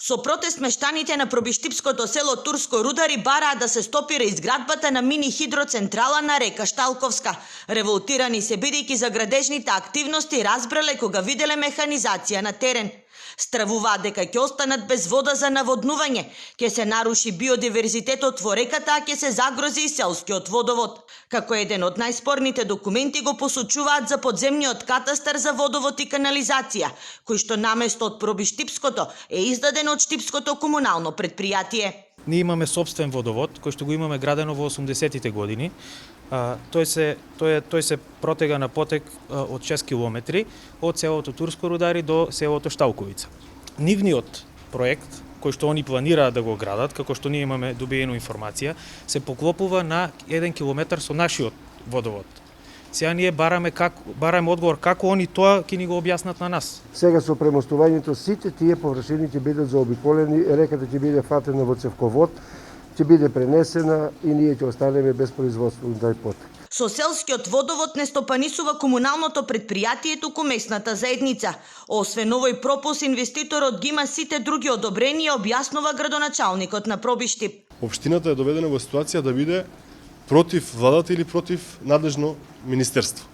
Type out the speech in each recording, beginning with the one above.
Со протест мештаните на пробиштипското село Турско Рудари бараат да се стопира изградбата на мини хидроцентрала на река Шталковска. Револтирани се бидејќи за градежните активности разбрале кога виделе механизација на терен. Стравуваат дека ќе останат без вода за наводнување, ќе се наруши биодиверзитетот во реката, а ќе се загрози и селскиот водовод. Како еден од најспорните документи го посочуваат за подземниот катастар за водовод и канализација, кој што наместо од пробиштипското е издаден од Штипското комунално предпријатие. Ние имаме собствен водовод, кој што го имаме градено во 80-тите години. Тој се протега на потек од 6 километри од селото Турско Рудари до селото Шталковица. Нивниот проект, кој што они планираат да го градат, како што ние имаме добиена информација, се поклопува на 1 километар со нашиот водовод. Сега ние бараме одговор како они тоа ќе ни го објаснат на нас. Сега со премостувањето сите тие површини ќе бидат заобиколени, реката ќе биде фатена во цевковод, ќе биде пренесена и ние ќе останеме без производство на тај потек. Со селскиот водовод не стопанисува комуналното предпријатие туку местната заедница. Освен овој пропус, инвеститорот ги има сите други одобренија, објаснува градоначалникот на Пробиштип. Општината е доведена во ситуација да биде против владата или против надлежно министерство.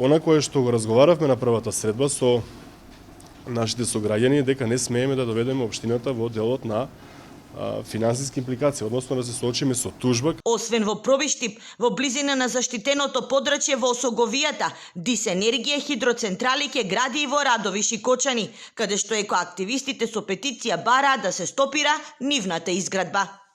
Она кое што го разговаравме на првата средба со нашите сограѓани дека не смееме да доведеме општината во делот на финансиски импликации, односно да се соочиме со тужба. Освен во Пробиштип, во близина на заштитеното подрачје во Осоговијата, Дис Енергија хидроцентрали ќе гради и во Радовиш и Кочани, каде што екоактивистите со петиција бараат да се стопира нивната изградба.